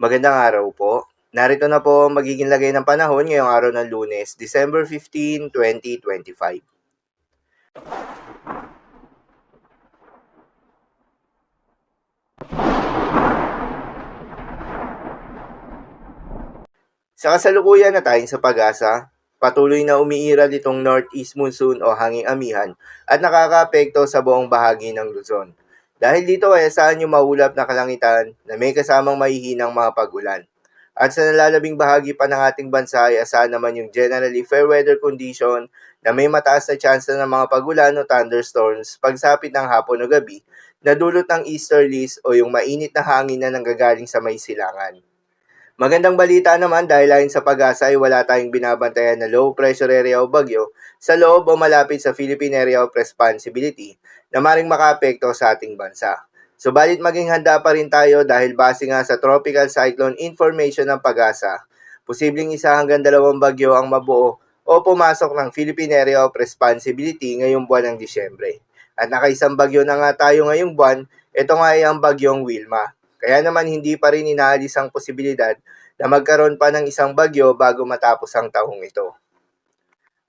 Magandang araw po. Narito na po ang magiging lagay ng panahon ngayong araw ng Lunes, December 15, 2025. Sa kasalukuyan na tayong sa pag-asa, patuloy na umiiral itong northeast monsoon o hanging amihan at nakakaapekto sa buong bahagi ng Luzon. Dahil dito ay asahan yung maulap na kalangitan na may kasamang mahihinang mga pag-ulan. At sa nalalabing bahagi pa ng ating bansa ay asahan naman yung generally fair weather condition na may mataas na tsansa ng mga pag-ulan o thunderstorms pagsapit ng hapon o gabi na dulot ng easterlies o yung mainit na hangin na nanggagaling sa may silangan. Magandang balita naman dahil ayon sa pag-asa ay wala tayong binabantayan na low pressure area o bagyo sa loob o malapit sa Philippine Area of Responsibility na maring makaapekto sa ating bansa. Subalit maging handa pa rin tayo dahil base nga sa Tropical Cyclone Information ng pag-asa, posibleng 1 hanggang 2 bagyo ang mabuo o pumasok ng Philippine Area of Responsibility ngayong buwan ng Disyembre. At nakaisang bagyo na nga tayo ngayong buwan, ito nga ay ang bagyong Wilma. Kaya naman hindi pa rin inaalis ang posibilidad na magkaroon pa ng isang bagyo bago matapos ang taong ito.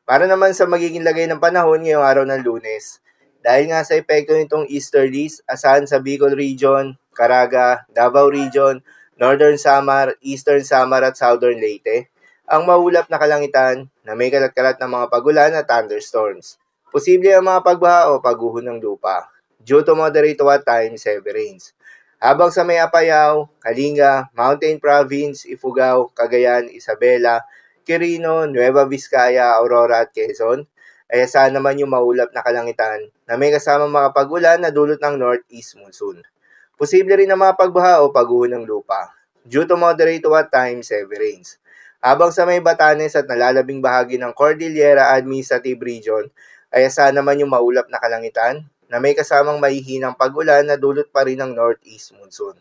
Para naman sa magiging lagay ng panahon ngayong araw ng Lunes, dahil nga sa epekto nitong easterlies, asahan sa Bicol Region, Caraga, Davao Region, Northern Samar, Eastern Samar at Southern Leyte, ang maulap na kalangitan na may kalat-kalat na mga pagulan at thunderstorms. Posible ang mga pagbaha o pagguho ng lupa due to moderate to at times heavy rains. Habang sa may Apayao, Kalinga, Mountain Province, Ifugao, Cagayan, Isabela, Quirino, Nueva Vizcaya, Aurora at Quezon, ay asahan naman yung maulap na kalangitan na may kasamang mga pag-ulan na dulot ng northeast monsoon. Posible rin ang mga pagbaha o pagguho ng lupa due to moderate to at times heavy rains. Habang sa may Batanes at nalalabing bahagi ng Cordillera Administrative Region, ay asahan naman yung maulap na kalangitan na may kasamang mahihinang pag-ulan na dulot pa rin ng northeast monsoon.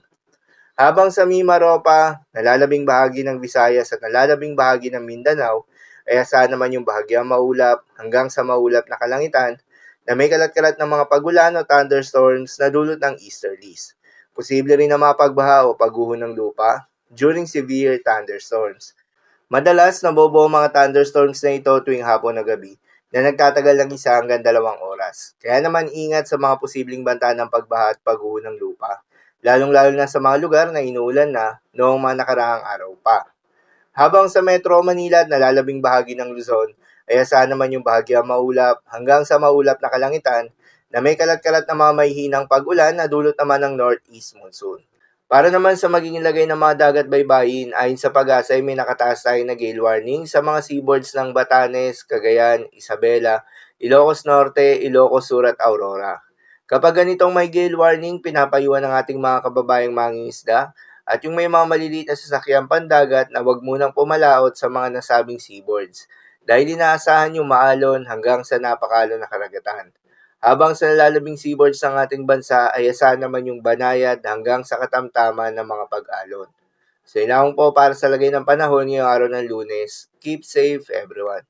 Habang sa Mimaropa, nalalabing bahagi ng Visayas at nalalabing bahagi ng Mindanao, ay asahan naman yung bahagyang maulap hanggang sa maulap na kalangitan na may kalat-kalat ng mga pag-ulan o thunderstorms na dulot ng easterlies. Posible rin na mga pagbaha o pagguho ng lupa during severe thunderstorms. Madalas nabubuo ang mga thunderstorms na ito tuwing hapon o gabi na nagtatagal ng 1 hanggang 2 oras. Kaya naman ingat sa mga posibleng banta ng pagbaha at pagguho ng lupa, lalong-lalo na sa mga lugar na inuulan na noong mga nakaraang araw pa. Habang sa Metro Manila at nalalabing bahagi ng Luzon, ay asahan naman yung bahagyang maulap hanggang sa maulap na kalangitan na may kalat-kalat na mga mahihinang pag-ulan na dulot naman ng northeast monsoon. Para naman sa magiging lagay ng mga dagat baybayin, ayon sa pag-asa ay may nakataas tayo na gale warning sa mga seaboards ng Batanes, Cagayan, Isabela, Ilocos Norte, Ilocos Sur at Aurora. Kapag ganitong may gale warning, pinapayuhan ng ating mga kababayang mangingisda at yung may mga maliliit na sasakyang pandagat na huwag munang pumalaot sa mga nasabing seaboards dahil inaasahan yung maalon hanggang sa napakalon na karagatan. Habang sa nalalabing seaboards ng ating bansa ay asahan naman yung banayad hanggang sa katamtaman ng mga pag-alon. So yun lang po para sa lagay ng panahon ngayong araw ng Lunes. Keep safe everyone.